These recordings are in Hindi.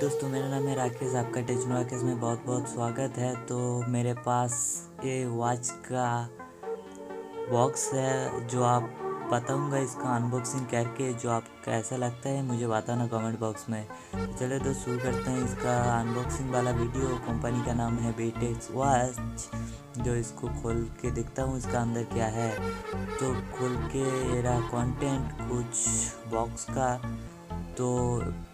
दोस्तों, मेरा नाम है राकेश। आपका टेक्नो राकेश में बहुत बहुत स्वागत है। तो मेरे पास ये वॉच का बॉक्स है जो आप बताऊंगा इसका अनबॉक्सिंग करके। जो आप कैसा लगता है मुझे बताना कमेंट बॉक्स में। तो चलिए दोस्त शुरू करते हैं इसका अनबॉक्सिंग वाला वीडियो। कंपनी का नाम है बीटेक्स वॉच। जो इसको खोल के देखता हूँ इसका अंदर क्या है। तो खोल के ये रहा कंटेंट कुछ बॉक्स का। तो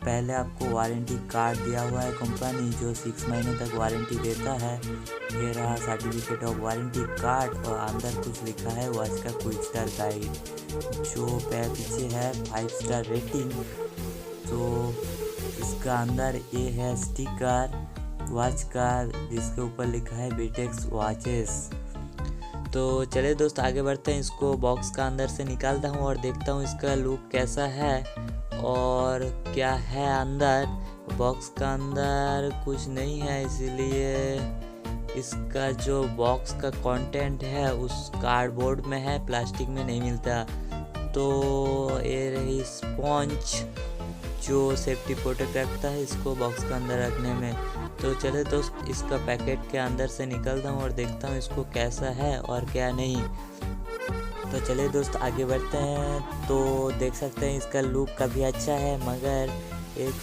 पहले आपको वारंटी कार्ड दिया हुआ है कंपनी जो 6 महीने तक वारंटी देता है। ये रहा सर्टिफिकेट ऑफ वारंटी कार्ड और अंदर कुछ लिखा है वॉच का क्विक स्टार गाइड जो पीछे है 5 स्टार रेटिंग। तो इसका अंदर ये है स्टिकर वॉच का जिसके ऊपर लिखा है बीटेक्स वॉचेस। तो चलिए दोस्त आगे बढ़ते हैं। इसको बॉक्स का अंदर से निकालता हूँ और देखता हूँ इसका लुक कैसा है और क्या है अंदर। बॉक्स का अंदर कुछ नहीं है, इसीलिए इसका जो बॉक्स का कंटेंट है उस कार्डबोर्ड में है, प्लास्टिक में नहीं मिलता। तो ये रही स्पॉन्ज जो सेफ्टी प्रोटेक्ट रखता है इसको बॉक्स के अंदर रखने में। तो चले दोस्त इसका पैकेट के अंदर से निकलता हूँ और देखता हूँ इसको कैसा है और क्या नहीं। तो चलिए दोस्त आगे बढ़ते हैं। तो देख सकते हैं इसका लुक काफ़ी अच्छा है, मगर एक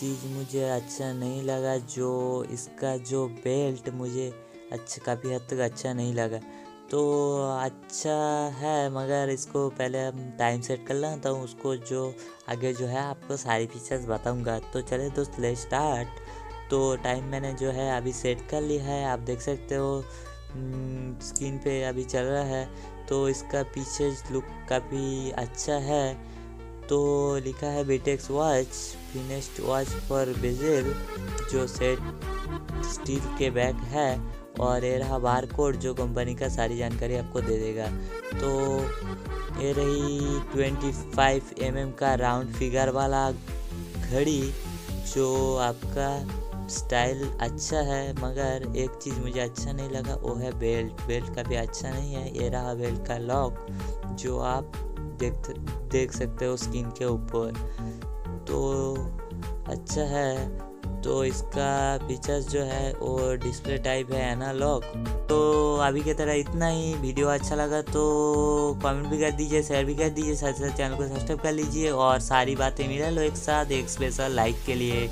चीज़ मुझे अच्छा नहीं लगा। जो इसका जो बेल्ट मुझे काफ़ी हद तक अच्छा नहीं लगा। तो अच्छा है मगर इसको पहले हम टाइम सेट कर लेता हूँ उसको, जो आगे जो है आपको सारी फीचर्स बताऊँगा। तो चलिए दोस्त ले स्टार्ट। तो टाइम मैंने जो है अभी सेट कर लिया है, आप देख सकते हो स्क्रीन पे अभी चल रहा है। तो इसका पीछे लुक काफ़ी अच्छा है। तो लिखा है बीटेक्स watch finished watch for bezel जो सेट स्टील के बैक है। और ये रहा बार कोड जो कंपनी का सारी जानकारी आपको दे देगा। तो ये रही 25 mm का राउंड फिगर वाला घड़ी जो आपका स्टाइल अच्छा है, मगर एक चीज़ मुझे अच्छा नहीं लगा वो है बेल्ट का भी अच्छा नहीं है। ये रहा बेल्ट का लॉक जो आप देख सकते हो स्क्रीन के ऊपर। तो अच्छा है। तो इसका फीचर्स जो है वो डिस्प्ले टाइप है एनालॉग। तो अभी की तरह इतना ही। वीडियो अच्छा लगा तो कमेंट भी कर दीजिए, शेयर भी कर दीजिए, साथ साथ चैनल को सब्सक्राइब कर लीजिए और सारी बातें मिला लो एक साथ एक स्पेशल लाइक के लिए।